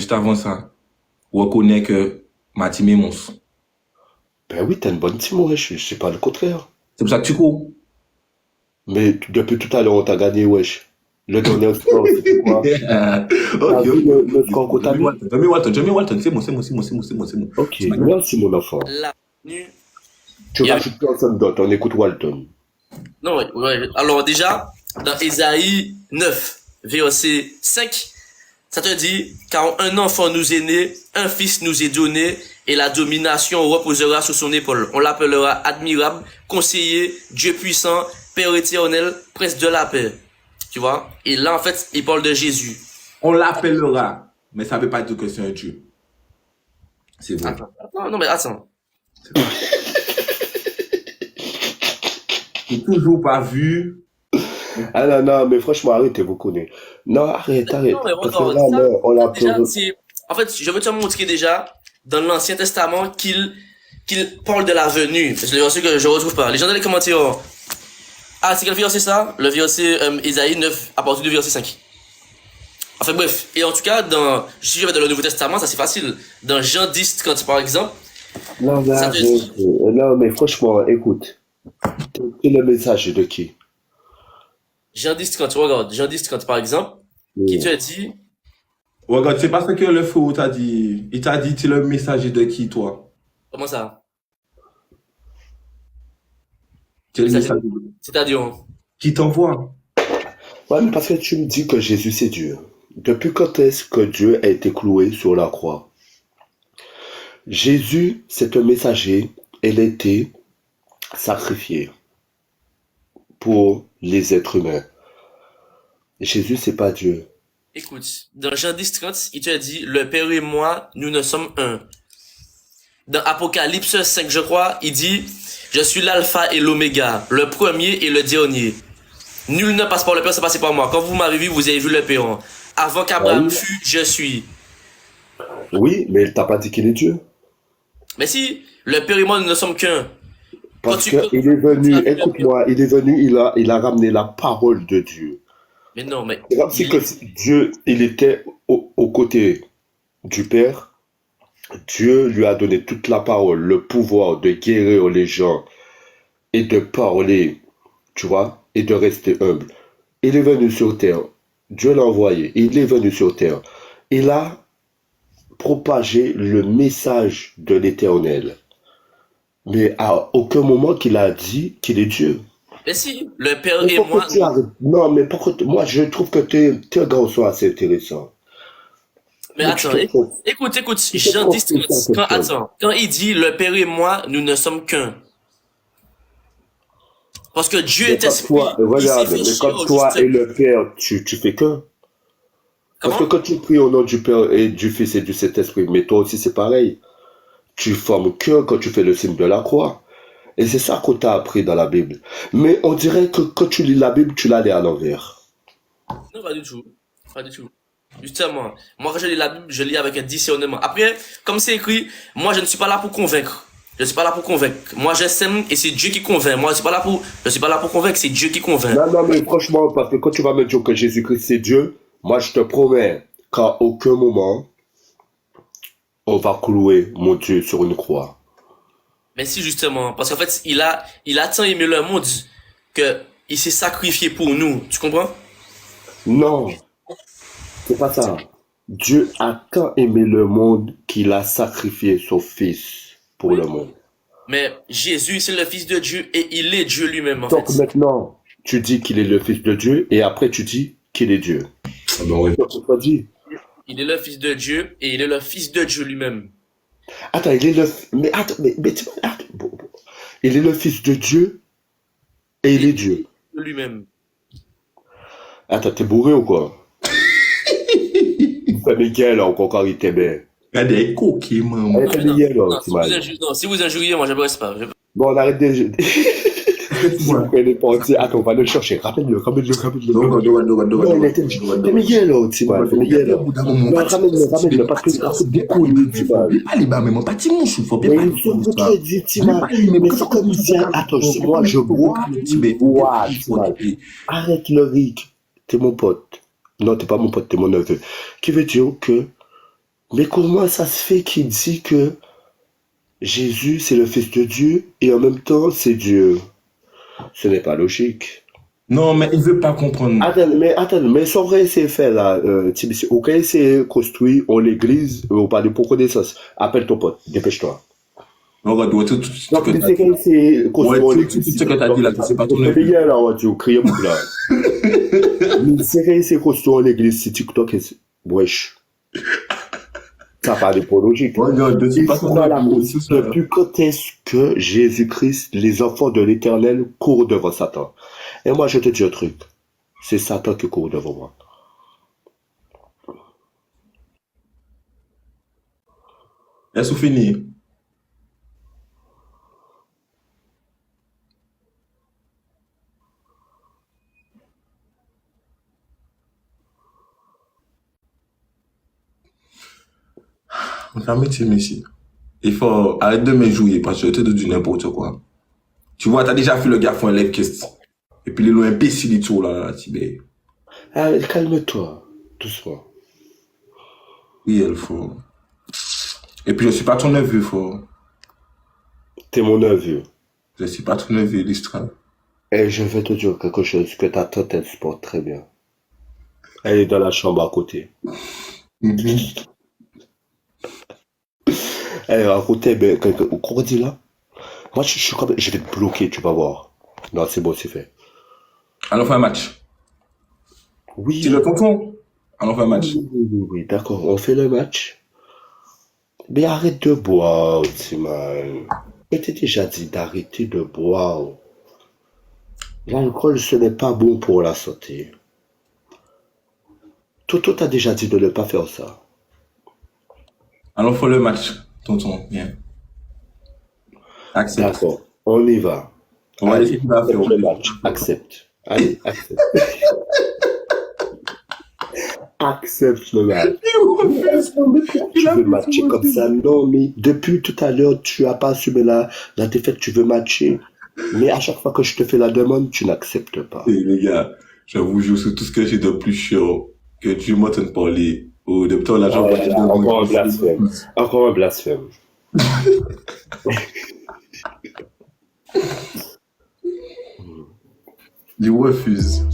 Juste avant ça, reconnais que ma team est monstre. Ben oui, t'as une bonne team, wesh. Je sais pas le contraire. C'est pour ça que tu cours. Mais depuis tout à l'heure, on t'a gagné, wesh. Le dernier score, c'était quoi? T'as vu le score qu'on t'a mis? Jamie Walton, c'est moi. Ok, C'est ma gueule. merci mon enfant. Là, Tu il y a- rajoutes personne d'autre, on écoute Walton. non, ouais. Alors déjà, dans Ésaïe 9, verset 5, ça te dit, car un enfant nous est né, un fils nous est donné, et la domination reposera sur son épaule. On l'appellera admirable, conseiller, Dieu puissant, Père éternel, prince de la paix. Tu vois? Et là, en fait, il parle de Jésus. On l'appellera, mais ça veut pas dire que c'est un Dieu. C'est vrai. Non, mais attends. J'ai toujours pas vu. Ah non, mais franchement, arrêtez, vous connaissez. Non, arrête. Non, mais Parce que regarde, là, ça, on l'a déjà, pleuré. en fait, je veux te montrer déjà, dans l'Ancien Testament, qu'il parle de la venue. C'est le verset que je retrouve pas. Les gens dans les commentaires, ah, c'est quel verset ça? Le verset, Ésaïe 9, à partir du verset 5. Enfin bref, et en tout cas, si je vais dans le Nouveau Testament, ça c'est facile. Dans Jean 10, 30 par exemple, Non, mais ça te dit, arrête. Non, mais franchement, écoute. C'est le message de qui? Jean 10, 30, regarde, Jean 10, 30 par exemple, qui te dit, Regarde, c'est pas ce que le fou t'a dit. Il t'a dit, tu es le messager de qui, toi? comment ça? Tu es le C'est-à-dire, messager c'est-à-dire, qui t'envoie. Ouais, mais parce que tu me dis que Jésus c'est Dieu. Depuis quand est-ce que Dieu a été cloué sur la croix? Jésus, c'est un messager. Il a été sacrifié pour les êtres humains. Jésus, c'est pas Dieu. écoute, dans Jean 10, 30, il te dit, le Père et moi, nous ne sommes un. Dans Apocalypse 5, je crois, il dit, je suis l'alpha et l'oméga, le premier et le dernier. Nul ne passe par le Père sans passer par moi. Quand vous m'avez vu, vous avez vu le Père. Avant qu'Abraham Oui, fût, je suis. oui, mais il t'a pas dit qu'il est Dieu. Mais si, le Père et moi, nous ne sommes qu'un. Quand Parce tu que peux, il est tu venu, as vu le Père. écoute-moi, il est venu, il a ramené la parole de Dieu. Mais non, mais C'est comme si que Dieu, il était aux côtés du Père. Dieu lui a donné toute la parole, le pouvoir de guérir les gens et de parler, tu vois, et de rester humble. Il est venu sur terre. Dieu l'a envoyé. Il est venu sur terre. Il a propagé le message de l'Éternel. Mais à aucun moment qu'il a dit qu'il est Dieu. mais si, le Père Il et faut moi, que tu arrêtes. Non, mais pourquoi moi je trouve que t'es un garçon assez intéressant. mais Mais tu attends, te trouves, écoute, tu te Jean trouves 10, tout ça quelque chose. quand il dit le Père et moi, nous ne sommes qu'un. Parce que Dieu Mais est comme toi, esprit, il s'est regarde, fait mais chier comme au toi juste. et le Père, tu fais qu'un. Parce que Comment? quand tu pries au nom du Père et du Fils et du Saint-Esprit, mais toi aussi c'est pareil. Tu formes qu'un quand tu fais le signe de la croix. Et c'est ça qu'on t'a appris dans la Bible. Mais on dirait que quand tu lis la Bible, tu la lis à l'envers. Non, pas du tout. Pas du tout. Justement, moi quand je lis la Bible, je lis avec un discernement. Après, comme c'est écrit, moi je ne suis pas là pour convaincre. Je ne suis pas là pour convaincre. Moi je sème et c'est Dieu qui convainc. Moi je suis pas là pour convaincre, c'est Dieu qui convainc. Non, mais franchement, parce que quand tu vas me dire que Jésus-Christ c'est Dieu, moi je te promets qu'à aucun moment, on va clouer mon Dieu sur une croix. Mais si justement, parce qu'en fait, il a tant aimé le monde que il s'est sacrifié pour nous. Tu comprends? Non, c'est pas ça. Dieu a tant aimé le monde qu'il a sacrifié son Fils pour le Oui. monde. Mais Jésus, c'est le Fils de Dieu et il est Dieu lui-même en Donc fait. maintenant, tu dis qu'il est le Fils de Dieu et après tu dis qu'il est Dieu. Ah ben oui. C'est ce qu'on dit. Il est le Fils de Dieu et il est le Fils de Dieu lui-même. Attends, il est le... Mais attends, attends, il est le Fils de Dieu et il Il est est Dieu. lui-même. Attends, t'es bourré ou quoi? Fais Miguel, là, encore quand il t'aimait. Regarde des coquilles, maman. Allez, Non, fais mais non. Miguel, là, Non, Timane. si vous injuriez, moi je ne reste pas. Bon, on arrête de... Est-ce que tu Si vous vois? prenez pas, attends, on va le chercher. Ramène-le. Non. Fais Miguel, là, Timane. Fais Miguel, là. Non, ramène-le, parce que ça fait beaucoup de Timane. Pas les bas, mais mon pas Timon, je faut bien Mais pas il faut que tu aies dit, Timane. Mais c'est comme si, attends, moi, je bois, tu bois, Timane. Arrête le ric. T'es mon pote. Non, t'es pas mon pote, t'es mon neveu. Qui veut dire que Mais comment ça se fait qu'il dit que Jésus, c'est le Fils de Dieu et en même temps, c'est Dieu? Ce n'est pas logique. Non, mais il veut pas comprendre. Attends, mais sans vrai essayer de faire là, Tibissi, ok, essayer de construire l'église, on parle pour connaissance. Appelle ton pote, dépêche-toi. Regarde, ouais, tout ce Donc, que t'as c'est dit. qu'elle s'est construire Ouais, tout l'église. ce que t'as dit là, c'est pas ton Mais neveu. bien là, tu cries un peu là. Mais c'est qu'elle s'est construire l'église, c'est TikTok, wesh. Ça parle pour logique. Regarde, c'est Il pas faut ton dans la neveu. course. Depuis quand est-ce que Jésus-Christ, les enfants de l'éternel, courent devant Satan? Et moi, je te dis un truc. C'est Satan qui court devant moi. Est-ce fini? On va mettre ici. Il faut arrêter de me jouer parce que je te dis n'importe quoi. Tu vois, t'as déjà fait le gars font un live cast. Et puis, il est imbécile et tout là, Tibet. Ah, calme-toi, doucement. Oui, il faut. Et puis, je suis pas ton neveu, faut. T'es mon neveu. Je suis pas ton neveu, l'histoire. Et je vais te dire quelque chose que ta tante, elle supporte très bien. Elle est dans la chambre à côté. Elle est à côté, mais qu'on dit là? Moi, je suis comme, je vais te bloquer, tu vas voir. Non, c'est bon, c'est fait. Allons faire un match. Oui. Tu le tonton? Allons faire un match. Oui, d'accord, on fait le match. Mais arrête de boire, Timan. Je t'ai déjà dit d'arrêter de boire. L'alcool, ce n'est pas bon pour la santé. Toto t'a déjà dit de ne pas faire ça. Allons faire le match, tonton. Viens. Accepte. D'accord, on y va. On va essayer de faire Accepte le match. Accepte. Allez, accepte. Accepte le match. Tu veux matcher comme ça? Non, mais depuis tout à l'heure, tu n'as pas assumé la défaite, tu veux matcher. Mais à chaque fois que je te fais la demande, tu n'acceptes pas. Et les gars, je vous jure sur tout ce que j'ai de plus chiant que Dieu m'entend parler. Ou de temps là, Encore un blasphème. Encore un blasphème. Je refuse.